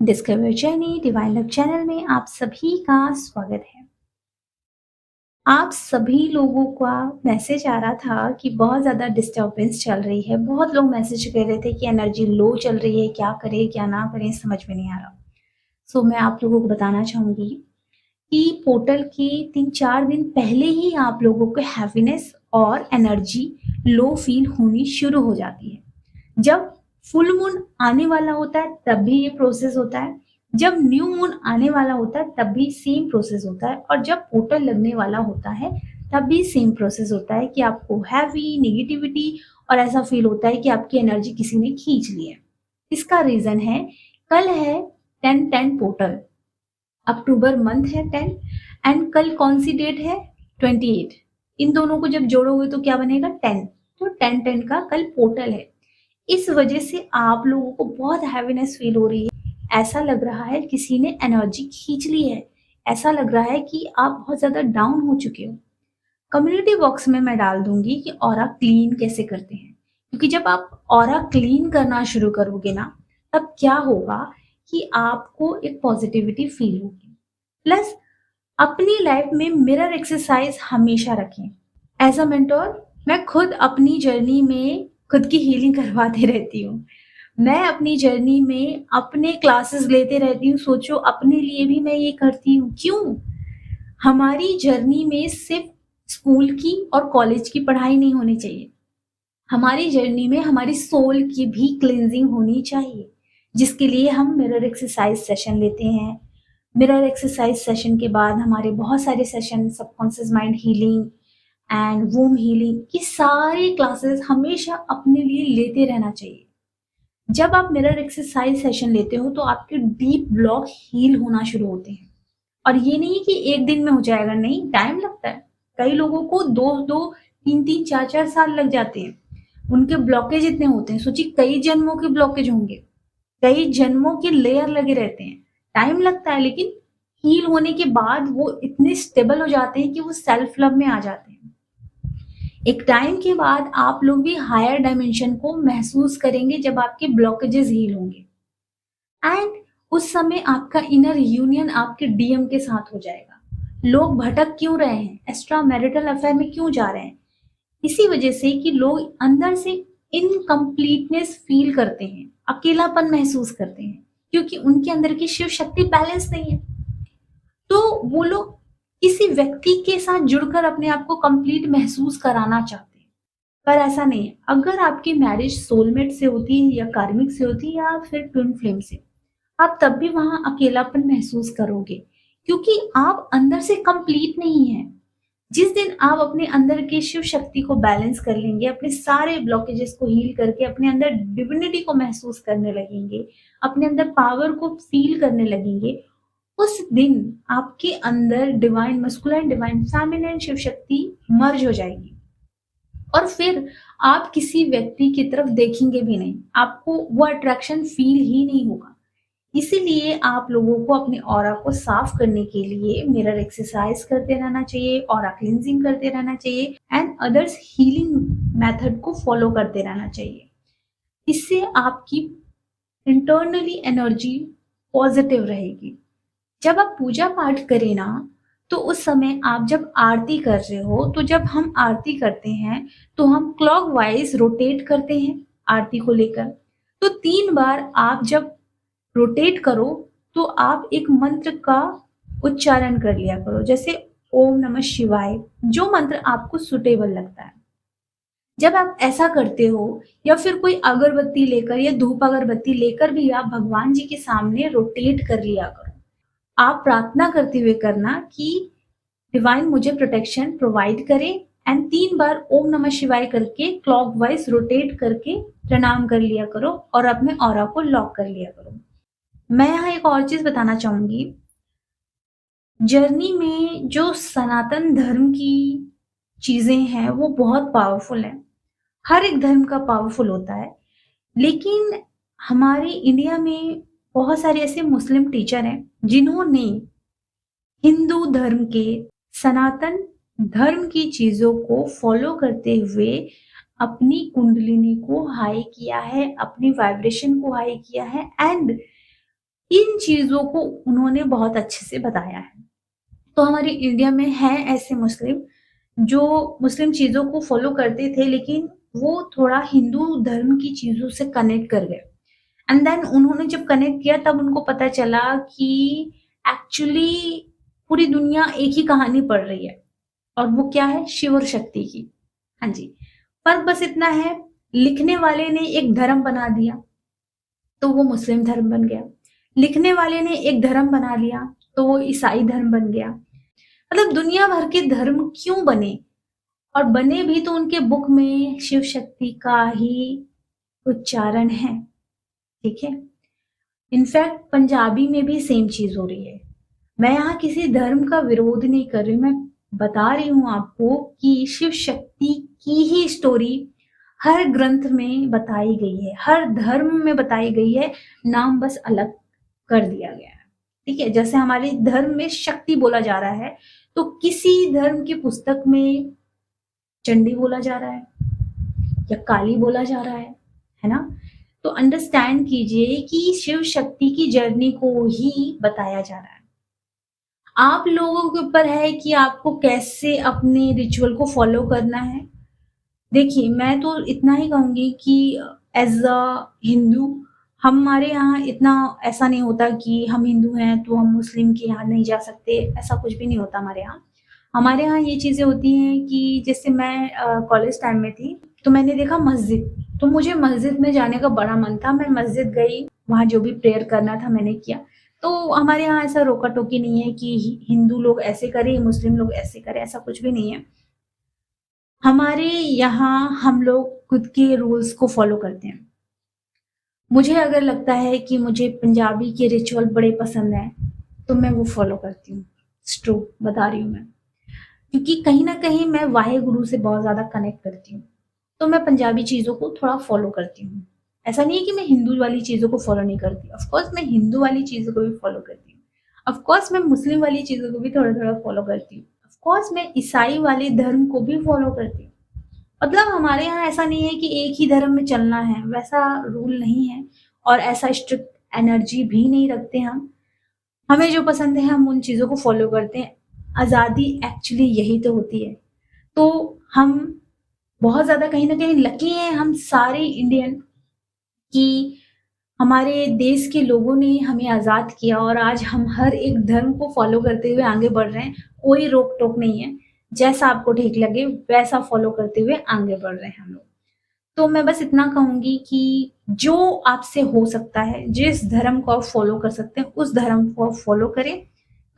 Discover journey divine love channel में आप सभी का स्वागत है। आप सभी लोगों का मैसेज आ रहा था कि बहुत ज़्यादा डिस्टर्बेंस चल रही है। बहुत लोग मैसेज कर रहे थे कि एनर्जी लो चल रही है, क्या करें, क्या ना करें, समझ में नहीं आ रहा। सो मैं आप लोगों को बताना चाहूँगी कि पोर्टल के 3-4 दिन पहले ही आप लोगों को हैप्पीनेस और एनर्जी लो फील होनी शुरू हो जाती है। जब फुल मून आने वाला होता है तब भी ये प्रोसेस होता है। जब न्यू मून आने वाला होता है तब भी सेम प्रोसेस होता है और जब पोर्टल लगने वाला होता है तब भी सेम प्रोसेस होता है कि आपको हैवी नेगेटिविटी और ऐसा फील होता है कि आपकी एनर्जी किसी ने खींच ली है। इसका रीजन है, कल है 10-10 पोर्टल, अक्टूबर मंथ है 10 एंड कल कौन सी डेट है 28। इन दोनों को जब जोड़ोगे तो क्या बनेगा 10। तो 10-10 का कल पोर्टल है। इस वजह से आप लोगों को बहुत हैवीनेस फील हो रही है। ऐसा लग रहा है किसी ने एनर्जी खींच ली है। ऐसा लग रहा है कि आप बहुत ज़्यादा डाउन हो चुके हो। कम्युनिटी बॉक्स में मैं डाल दूंगी कि ऑरा क्लीन कैसे करते हैं, क्योंकि जब आप ऑरा क्लीन करना शुरू करोगे ना, तब क्या होगा कि आपको एक पॉजिटिविटी फील होगी। प्लस अपनी लाइफ में मिरर एक्सरसाइज हमेशा रखें। एज अ मेंटोर मैं खुद अपनी जर्नी में खुद की हीलिंग करवाती रहती हूँ। मैं अपनी जर्नी में अपने क्लासेस लेते रहती हूँ। सोचो अपने लिए भी मैं ये करती हूँ। क्यों? हमारी जर्नी में सिर्फ स्कूल की और कॉलेज की पढ़ाई नहीं होनी चाहिए। हमारी जर्नी में हमारी सोल की भी क्लींजिंग होनी चाहिए, जिसके लिए हम मिरर एक्सरसाइज सेशन लेते हैं। मिरर एक्सरसाइज सेशन के बाद हमारे बहुत सारे session subconscious mind healing and womb healing की सारी क्लासेस हमेशा अपने लिए लेते रहना चाहिए। जब आप मिरर एक्सरसाइज सेशन लेते हो तो आपके डीप ब्लॉक हील होना शुरू होते हैं। और ये नहीं कि एक दिन में हो जाएगा, नहीं, टाइम लगता है। कई लोगों को 2-2 3-3 4-4 साल लग जाते हैं। उनके ब्लॉकेज इतने होते हैं, सोचिए कई जन्मों के ब्लॉकेज होंगे, कई जन्मों के लेयर लगे रहते हैं। टाइम लगता है, लेकिन हील होने के बाद वो इतने स्टेबल हो जाते हैं कि वो सेल्फ लव में आ जाते हैं। एक टाइम के बाद आप लोग भी हायर डायमेंशन को महसूस करेंगे जब आपके ब्लॉकेजेस हील होंगे एंड उस समय आपका इनर यूनियन आपके डीएम के साथ हो जाएगा। लोग भटक क्यों रहे हैं, एक्स्ट्रा मैरिटल अफेयर में क्यों जा रहे हैं? इसी वजह से कि लोग अंदर से इनकम्प्लीटनेस फील करते हैं, अकेलापन महसूस करते हैं, क्योंकि उनके अंदर की शिव शक्ति बैलेंस नहीं है। तो वो लोग किसी व्यक्ति के साथ जुड़कर अपने आप को कंप्लीट महसूस कराना चाहते हैं, पर ऐसा नहीं है। अगर आपकी मैरिज सोलमेट से होती है या कार्मिक से होती है या फिर ट्विन फ्लेम से, आप तब भी वहां अकेलापन महसूस करोगे, क्योंकि आप अंदर से कंप्लीट नहीं है। जिस दिन आप अपने अंदर की शिव शक्ति को बैलेंस कर लेंगे, अपने सारे ब्लॉकेजेस को हील करके अपने अंदर डिविनिटी को महसूस करने लगेंगे, अपने अंदर पावर को फील करने लगेंगे, उस दिन आपके अंदर divine masculine, divine feminine Shiv Shakti merge हो जाएगी और फिर आप किसी व्यक्ति की तरफ देखेंगे भी नहीं, आपको वो अट्रैक्शन फील ही नहीं होगा। इसीलिए आप लोगों को अपने ऑरा को साफ करने के लिए मिरर एक्सरसाइज करते रहना चाहिए, ऑरा क्लींजिंग करते रहना चाहिए एंड अदर्स हीलिंग मेथड को फॉलो करते रहना चाहिए। इससे आपकी इंटरनली एनर्जी पॉजिटिव रहेगी। जब आप पूजा पाठ करें ना, तो उस समय आप जब आरती कर रहे हो, तो जब हम आरती करते हैं तो हम क्लॉक वाइज रोटेट करते हैं आरती को लेकर। तो 3 बार आप जब रोटेट करो तो आप एक मंत्र का उच्चारण कर लिया करो, जैसे ओम नमः शिवाय, जो मंत्र आपको सुटेबल लगता है। जब आप ऐसा करते हो या फिर कोई अगरबत्ती लेकर या धूप अगरबत्ती लेकर भी आप भगवान जी के सामने रोटेट कर लिया करो। आप प्रार्थना करते हुए करना कि डिवाइन मुझे प्रोटेक्शन प्रोवाइड करे एंड 3 बार ओम नमः शिवाय करके क्लॉकवाइज रोटेट करके प्रणाम कर लिया करो और अपने ऑरा को लॉक कर लिया करो। मैं यहाँ एक और चीज बताना चाहूंगी। जर्नी में जो सनातन धर्म की चीजें हैं वो बहुत पावरफुल है। हर एक धर्म का पावरफुल होता है, लेकिन हमारे इंडिया में बहुत सारे ऐसे मुस्लिम टीचर हैं जिन्होंने हिंदू धर्म के सनातन धर्म की चीजों को फॉलो करते हुए अपनी कुंडलिनी को हाई किया है, अपनी वाइब्रेशन को हाई किया है एंड इन चीज़ों को उन्होंने बहुत अच्छे से बताया है। तो हमारे इंडिया में हैं ऐसे मुस्लिम, जो मुस्लिम चीज़ों को फ़ॉलो करते थे, लेकिन वो थोड़ा हिंदू धर्म की चीज़ों से कनेक्ट कर गए। एंड देन उन्होंने जब कनेक्ट किया तब उनको पता चला कि एक्चुअली पूरी दुनिया एक ही कहानी पढ़ रही है, और वो क्या है? शिव और शक्ति की। हाँ जी। फ़र्क बस इतना है, लिखने वाले ने एक धर्म बना दिया, तो वो मुस्लिम धर्म बन गया। लिखने वाले ने एक धर्म बना लिया, तो वो ईसाई धर्म बन गया। मतलब दुनिया भर के धर्म क्यों बने? और बने भी तो उनके बुक में शिव शक्ति का ही उच्चारण है, ठीक है? इनफैक्ट पंजाबी में भी सेम चीज़ हो रही है। मैं यहाँ किसी धर्म का विरोध नहीं कर रही हूँ, मैं बता रही हूँ आपको कि शिव शक्ति की ही स्टोरी हर ग्रंथ में बताई गई है, हर धर्म में बताई गई है, नाम बस अलग कर दिया गया है, ठीक है? जैसे हमारे धर्म में शक्ति बोला जा रहा है, तो किसी धर्म की पुस्तक में चंडी बोला जा रहा है या काली बोला जा रहा है ना? तो अंडरस्टैंड कीजिए कि शिव शक्ति की जर्नी को ही बताया जा रहा है। आप लोगों के ऊपर है कि आपको कैसे अपने रिचुअल को फॉलो करना है। देखिए, मैं तो इतना ही कहूँगी कि एज़ अ हिंदू हमारे यहाँ इतना ऐसा नहीं होता कि हम हिंदू हैं तो हम मुस्लिम के यहाँ नहीं जा सकते, ऐसा कुछ भी नहीं होता हमारे यहाँ। हमारे यहाँ ये चीज़ें होती हैं कि जैसे मैं कॉलेज टाइम में थी, तो मैंने देखा मस्जिद, तो मुझे मस्जिद में जाने का बड़ा मन था, मैं मस्जिद गई, वहाँ जो भी प्रेयर करना था मैंने किया। तो हमारे यहाँ ऐसा रोका-टोकी नहीं है कि हिंदू लोग ऐसे करें, मुस्लिम लोग ऐसे करें, ऐसा कुछ भी नहीं है। हमारे यहाँ हम लोग खुद के रूल्स को फॉलो करते हैं। मुझे अगर लगता है कि मुझे पंजाबी के रिचुअल बड़े पसंद हैं, तो मैं वो फॉलो करती हूँ। इट्स ट्रू, बता रही हूँ मैं। क्योंकि कहीं न कहीं मैं वाहेगुरु से बहुत ज़्यादा कनेक्ट करती हूँ। तो मैं पंजाबी चीज़ों को थोड़ा फॉलो करती हूँ। ऐसा नहीं है कि मैं हिंदू वाली चीज़ों को फॉलो नहीं करती। ऑफ़ कोर्स मैं हिंदू वाली चीज़ों को भी फॉलो करती हूँ। ऑफ़ कोर्स मैं मुस्लिम वाली चीज़ों को भी थोड़ा-थोड़ा फॉलो करती हूँ। ऑफ़ कोर्स मैं ईसाई वाले धर्म को भी फॉलो करती हूँ। मतलब हमारे यहाँ ऐसा नहीं है कि एक ही धर्म में चलना है, वैसा रूल नहीं है, और ऐसा स्ट्रिक्ट एनर्जी भी नहीं रखते हम। हमें जो पसंद है हम उन चीज़ों को फॉलो करते हैं। आज़ादी एक्चुअली यही तो होती है। तो हम बहुत ज़्यादा कहीं न कहीं लकी हैं हम सारे इंडियन, कि हमारे देश के लोगों ने हमें आज़ाद किया और आज हम हर एक धर्म को फ़ॉलो करते हुए आगे बढ़ रहे हैं। कोई रोक-टोक नहीं है। जैसा आपको ठीक लगे वैसा फ़ॉलो करते हुए आगे बढ़ रहे हैं हम लोग। तो मैं बस इतना कहूँगी कि जो आपसे हो सकता है, जिस धर्म को आप फ़ॉलो कर सकते हैं, उस धर्म को आप फ़ॉलो करें।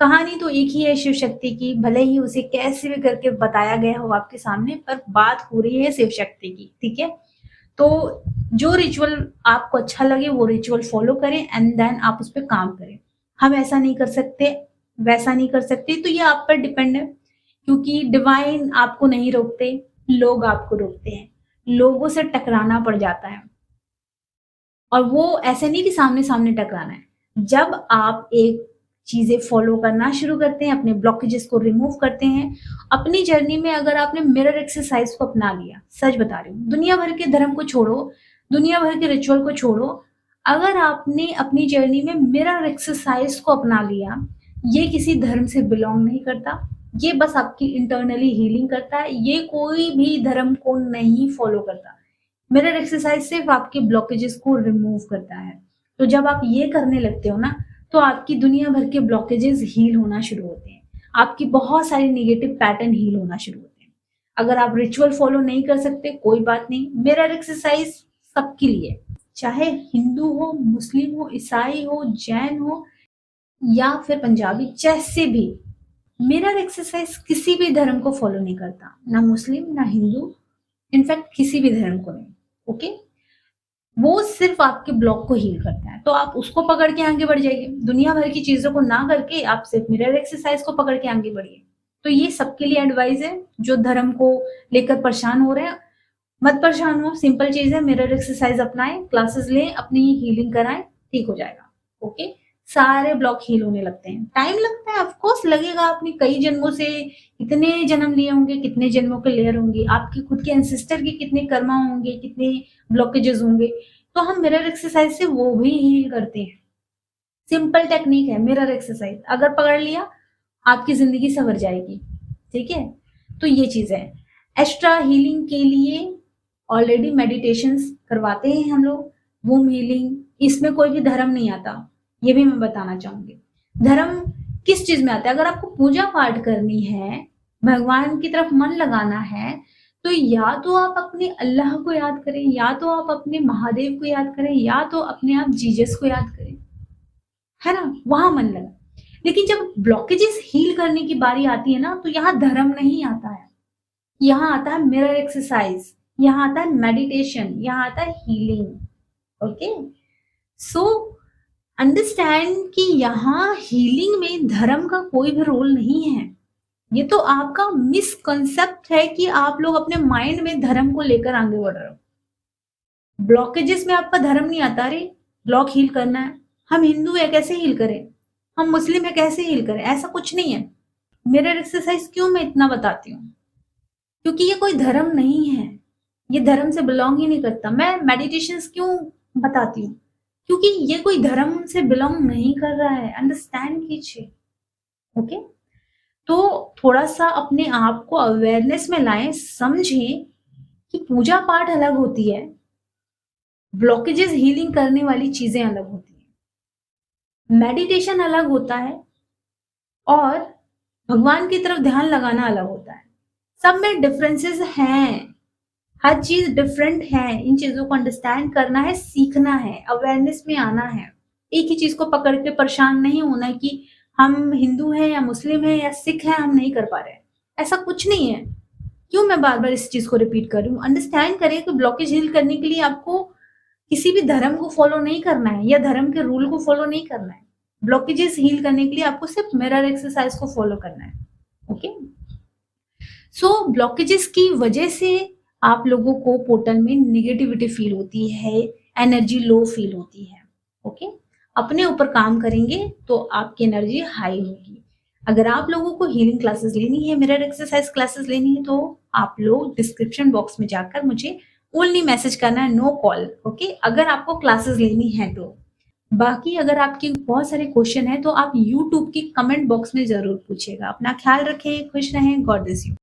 कहानी तो एक ही है शिव शक्ति की, भले ही उसे कैसे भी करके बताया गया हो आपके सामने, पर बात हो रही है शिव शक्ति की, ठीक है? तो जो रिचुअल आपको अच्छा लगे वो रिचुअल फ़ॉलो करें एंड देन आप उस पे काम करें। हम ऐसा नहीं कर सकते, वैसा नहीं कर सकते, तो ये आप पर डिपेंड है, क्योंकि डिवाइन आपको नहीं रोकते, लोग आपको रोकते हैं। लोगों से टकराना पड़ जाता है, और वो ऐसे नहीं कि सामने-सामने टकराना है। जब आप एक चीज़ें फ़ॉलो करना शुरू करते हैं, अपने ब्लॉकेजेस को रिमूव करते हैं, अपनी जर्नी में अगर आपने मिरर एक्सरसाइज़ को अपना लिया, सच बता रही हूँ, दुनिया भर के धर्म को छोड़ो, दुनिया भर के रिचुअल को छोड़ो, अगर आपने अपनी जर्नी में मिरर एक्सरसाइज़ को अपना लिया, ये किसी धर्म से बिलॉन्ग नहीं करता, ये बस आपकी इंटरनली हीलिंग करता है, ये कोई भी धर्म को नहीं फ़ॉलो करता। मिरर एक्सरसाइज सिर्फ आपके ब्लॉकेजेस को रिमूव करता है। तो जब आप ये करने लगते हो ना, तो आपकी दुनिया भर के ब्लॉकेजेस हील होना शुरू होते हैं। आपकी बहुत सारे नेगेटिव पैटर्न हील होना शुरू होते हैं। अगर आप रिचुअल फॉलो नहीं कर सकते, कोई बात नहीं, मिरर एक्सरसाइज सबके लिए, चाहे हिंदू हो, मुस्लिम हो, ईसाई हो, जैन हो या फिर पंजाबी, जैसे भी। मिरर एक्सरसाइज किसी भी धर्म को फॉलो नहीं करता, ना मुस्लिम, ना हिंदू, इनफैक्ट किसी भी धर्म को नहीं, ओके? वो सिर्फ आपके ब्लॉक को हील करता है, तो आप उसको पकड़ के आगे बढ़ जाइए। दुनिया भर की चीज़ों को ना करके आप सिर्फ मिरर एक्सरसाइज को पकड़ के आगे बढ़िए। तो ये सबके लिए एडवाइस है, जो धर्म को लेकर परेशान हो रहे हैं, मत परेशान हो, सिंपल चीज़ है, मिरर एक्सरसाइज अपनाएँ, क्लासेस लें, अपनी हीलिंग कराएँ, ठीक हो जाएगा, ओके? सारे ब्लॉक हील होने लगते हैं। टाइम लगता है, ऑफ कोर्स लगेगा, आपने कई जन्मों से कितने जन्म लिए होंगे, कितने जन्मों के लेयर होंगे, आपके खुद के एंसेस्टर के कितने कर्मा होंगे, कितने ब्लॉकेजेस होंगे, तो हम मिरर एक्सरसाइज से वो भी हील करते हैं। सिंपल टेक्निक है मिरर एक्सरसाइज, अगर पकड़ लिया आपकी जिंदगी संवर जाएगी। ठीक है, तो ये चीज है। एक्स्ट्रा हीलिंग के लिए ऑलरेडी मेडिटेशंस करवाते हैं हम लोग, वूम हीलिंग, इसमें कोई भी धर्म नहीं आता, ये भी मैं बताना चाहूंगी। धर्म किस चीज में आता है? अगर आपको पूजा पाठ करनी है, भगवान की तरफ मन लगाना है, तो या तो आप अपने अल्लाह को याद करें, या तो आप अपने महादेव को याद करें, या तो अपने आप जीसस को याद करें, है ना, वहां मन लगा। लेकिन जब ब्लॉकेजेस हील करने की बारी आती है ना, तो यहाँ धर्म नहीं आता है, यहाँ आता है मिरर एक्सरसाइज, यहाँ आता है मेडिटेशन, यहाँ आता है हीलिंग। ओके, सो अंडरस्टैंड कि यहाँ हीलिंग में धर्म का कोई भी रोल नहीं है। ये तो आपका मिसकंसेप्ट है कि आप लोग अपने माइंड में धर्म को लेकर आगे बढ़ रहे हो। ब्लॉकेजेस में आपका धर्म नहीं आता। अरे ब्लॉक हील करना है, हम हिंदू है कैसे हील करें, हम मुस्लिम है कैसे हील करें, ऐसा कुछ नहीं है। मिरर एक्सरसाइज क्यों मैं इतना बताती हूँ, क्योंकि ये कोई धर्म नहीं है, ये धर्म से बिलोंग ही नहीं करता। मैं मेडिटेशन क्यों बताती हूँ, क्योंकि ये कोई धर्म से बिलोंग नहीं कर रहा है, अंडरस्टैंड कीजिए। ओके, तो थोड़ा सा अपने आप को अवेयरनेस में लाएं, समझें कि पूजा पाठ अलग होती है, ब्लॉकेजेस हीलिंग करने वाली चीजें अलग होती है, मेडिटेशन अलग होता है, और भगवान की तरफ ध्यान लगाना अलग होता है। सब में डिफरेंसेस हैं, हर चीज डिफरेंट है, इन चीजों को अंडरस्टैंड करना है, सीखना है, अवेयरनेस में आना है। एक ही चीज को पकड़ के परेशान नहीं होना है कि हम हिंदू हैं या मुस्लिम हैं या सिख हैं, हम नहीं कर पा रहे, ऐसा कुछ नहीं है। क्यों मैं बार बार इस चीज को रिपीट कर रही हूँ? अंडरस्टैंड करें कि ब्लॉकेज हील करने के लिए आपको किसी भी धर्म को फॉलो नहीं करना है, या धर्म के रूल को फॉलो नहीं करना है। ब्लॉकेजेस हील करने के लिए आपको सिर्फ मिरर एक्सरसाइज को फॉलो करना है। ओके, सो ब्लॉकेजेस की वजह से आप लोगों को पोर्टल में निगेटिविटी फील होती है, एनर्जी लो फील होती है। ओके, अपने ऊपर काम करेंगे तो आपकी एनर्जी हाई होगी। अगर आप लोगों को हीलिंग क्लासेस लेनी है, मिरर एक्सरसाइज क्लासेस लेनी है, तो आप लोग डिस्क्रिप्शन बॉक्स में जाकर मुझे ओनली मैसेज करना है, नो कॉल। ओके, अगर आपको क्लासेस लेनी है तो। बाकी अगर आपके बहुत सारे क्वेश्चन है तो आप यूट्यूब की कमेंट बॉक्स में जरूर पूछिएगा। अपना ख्याल रखें, खुश रहें, गॉड ब्लेस यू।